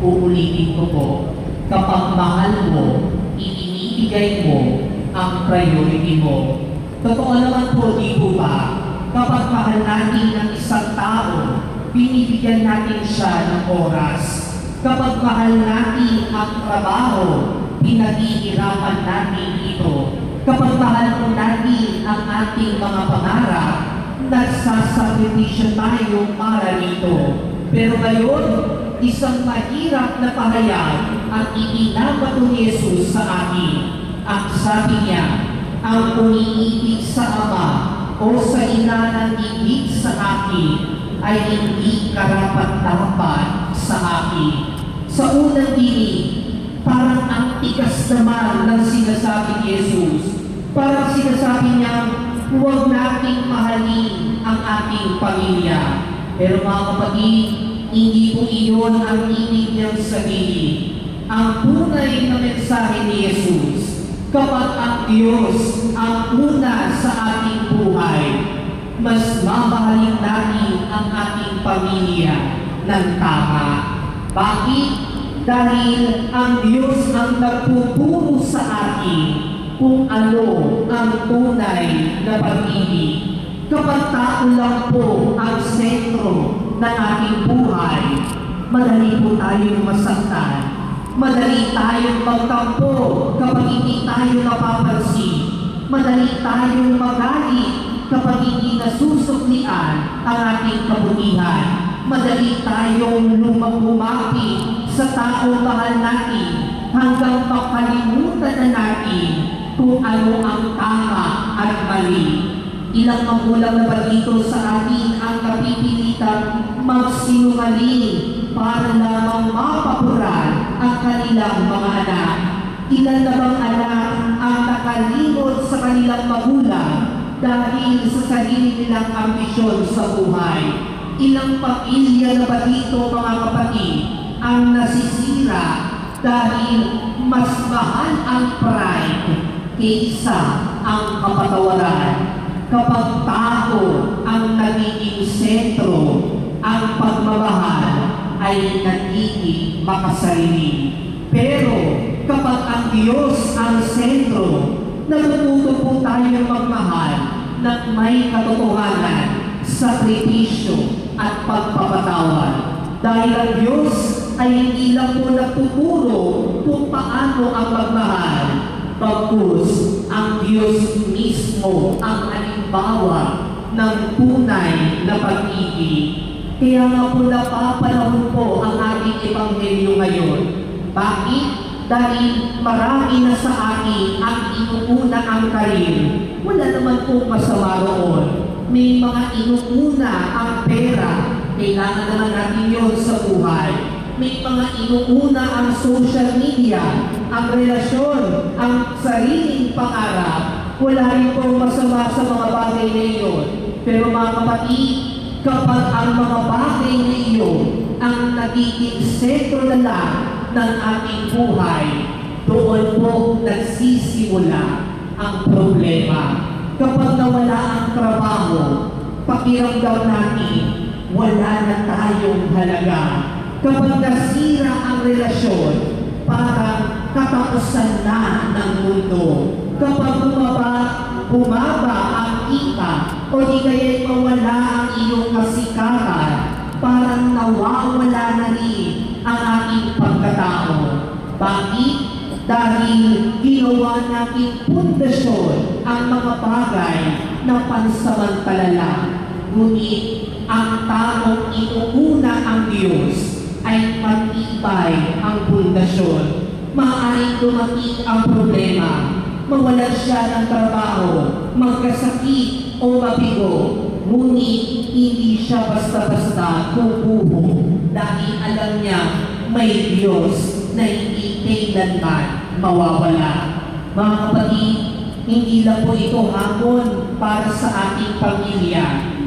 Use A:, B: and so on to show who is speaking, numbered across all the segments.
A: uulitin ko po, kapag mahal mo, ibinibigay mo ang priority mo. Totoo naman po, di po ba? Kapag mahal natin ng isang tao, binibigyan natin siya ng oras. Kapag mahal natin ang trabaho, pinaghihirapan natin ito. Kapag mahal po natin ang ating mga pangarap, nagsasakripisyo tayo para dito. Pero ngayon, isang mahirap na pahayag ang ibinabato ni Jesus sa atin. Ang sabi niya, ang umiibig sa Ama o sa ina ng ibig sa akin ay hindi karapat-dapat sa akin. Sa unang dinig, parang ang tigas naman ng sinasabi ni Jesus. Parang sinasabi niya, huwag nating mahalin ang ating pamilya. Pero mga kapatid, hindi po iyon ang ibig niyang sabihin. Ang tunay na mensahe ni Jesus, kapag ang Diyos ang una sa ating buhay, mas mamahalin natin ang ating pamilya ng tama. Bakit? Dahil ang Diyos ang nagpupuro sa atin kung ano ang tunay na pag-ibig. Kapag tao lang po ang sentro ng ating buhay, madali po tayong masaktan. Madali tayong magtampo kapag hindi tayo napapansin. Madali tayong magalit kapag hindi nasusuklian ang ating kabutihan. Madali tayong lumapumapit sa taong mahal natin hanggang makalimutan na natin kung ano ang tama at mali. Ilang magulang na ba dito sa atin ang napipilitang magsinungaling para lamang mapapuran ang kanilang mga anak? Ilan na bang anak ang nakalimot sa kanilang magulang dahil sa sarili nilang ambisyon sa buhay? Ilang pamilya na ba dito, mga kapatid, ang nasisira dahil mas mahal ang pride kaysa ang kapatawaran? Kapag tao ang nagiging sentro, ang pagmamahal ay nagiging makasarili. Pero kapag ang Diyos ang sentro, natututo po tayong magmahal ng may katotohanan, sakripisyo at pagpapatawad. Dahil ang Diyos ay hindi lang po nagtuturo kung paano ang magmahal, bagkus ang Diyos mismo ang halimbawa ng tunay na pag-ibig. Kaya nga po napapanahon po ang ating ebanghelyo ngayon. Bakit? Dahil marami na sa atin ang inuuna ang karir. Wala naman po masama roon. May mga inuuna ang pera. Kailangan naman natin yun sa buhay. May mga inuuna ang social media, ang relasyon, ang sariling pangarap. Wala rin po masama sa mga bagay na iyon. Pero mga kapatid, kapag ang mga bagay na iyon ang nagiging sentro na lang ng ating buhay, doon po nagsisimula ang problema. Kapag nawala ang trabaho, pakiramdam natin, wala na tayong halaga. Kapag nasira ang relasyon, parang katapusan na ng mundo. Kapag bumaba ang kita, o di kaya'y mawala ang iyong kasikatan, parang nawawala na rin ang ating pagkatao. Bakit? Dahil ginawa natin pundasyon ang mga bagay na pansamantala lang. Ngunit ang taong inuuna ang Diyos ay matibay ang pundasyon. Maaaring dumating ang problema, mawalan siya ng trabaho, magkasakit o mabigo, ngunit hindi siya basta-basta kukuho dahil alam niya may Diyos na hindi kailanman mawawala. Mga kapatid, hindi lang po ito hamon para sa ating pamilya,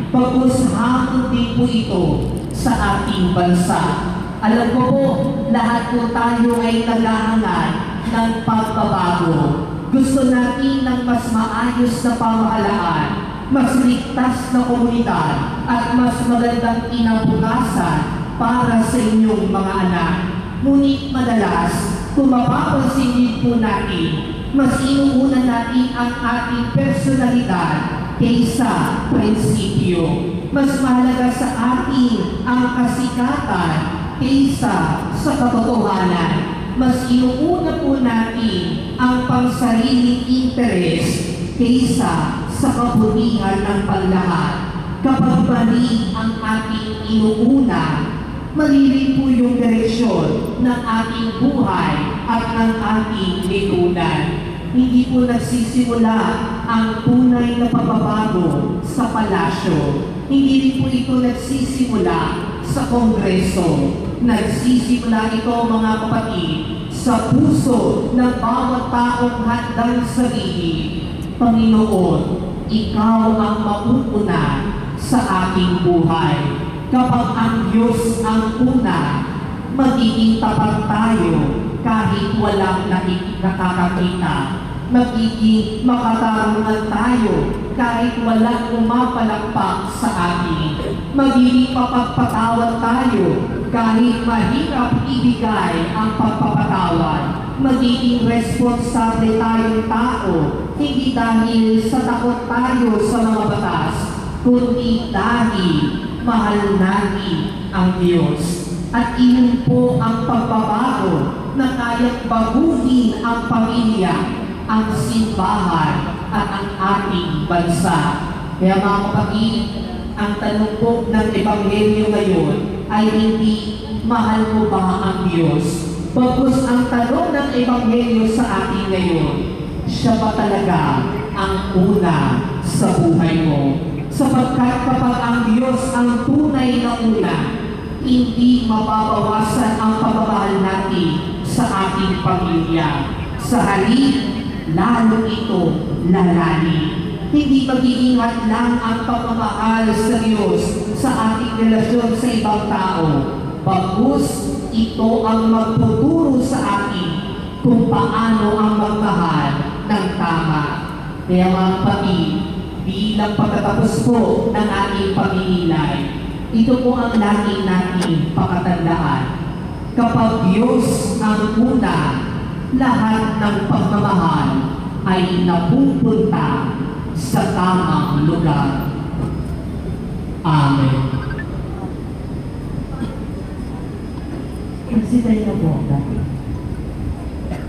A: bagkus hamon din po ito sa ating bansa. Alam ko po, lahat po tayo ay naghahanap ng pagbabago. Gusto natin ng mas maayos na pamahalaan, mas ligtas na komunidad, at mas magandang kinabukasan para sa inyong mga anak. Ngunit madalas, kung mapapansin din po natin, mas inuuna natin ang ating personalidad kaysa prinsipyo. Mas mahalaga sa atin ang kasikatan kaysa sa katotohanan. Mas inuuna po natin ang pangsariling interes kaysa sa kabutihan ng panlahat. Kapag mali ang ating inuuna, mali rin po yung direksyon ng ating buhay at ng ating lipunan. Hindi po nagsisimula ang tunay na pagbabago sa palasyo. Hindi rin po ito nagsisimula sa kongreso. Nagsisimula ito, mga kapatid, sa puso ng bawat taong handang sabihin, Panginoon, Ikaw ang mauuna sa aking buhay. Kapag ang Diyos ang una, magiging tapat tayo kahit walang nakakakita. Magiging makatarungan tayo kahit walang umapalakpak sa atin. Magiging mapagpatawad tayo kahit mahirap ibigay ang pagpapatawad. Magiging responsable tayong tao, hindi dahil sa takot tayo sa mga batas, kundi dahil mahal natin ang Diyos. At iyon po ang pagbabago na kaya't baguhin ang pamilya, ang simbahan, at ang ating bansa. Kaya mga kapatid, ang tanong po ng Ebanghelyo ngayon ay hindi, mahal mo ba ang Diyos? Bagkus ang tanong ng Ebanghelyo sa atin ngayon, siya ba talaga ang una sa buhay mo? Sapagkat kapag ang Diyos ang tunay na una, hindi mababawasan ang pagmamahal natin sa ating pamilya. Sa halip, lalo ito lalali. Hindi magiging hadlang ang pagmamahal sa Diyos sa ating relasyon sa ibang tao. Bagkus, ito ang magtuturo sa atin kung paano ang magmahal ng tama. Kaya mga kapatid, bilang pagkatapos po ng ating pagninilay, ito po ang lagi nating pakatandaan. Kapag Diyos ang una, lahat ng pagmamahal ay napupunta sa tamang lugar. Amen.
B: Consider na po,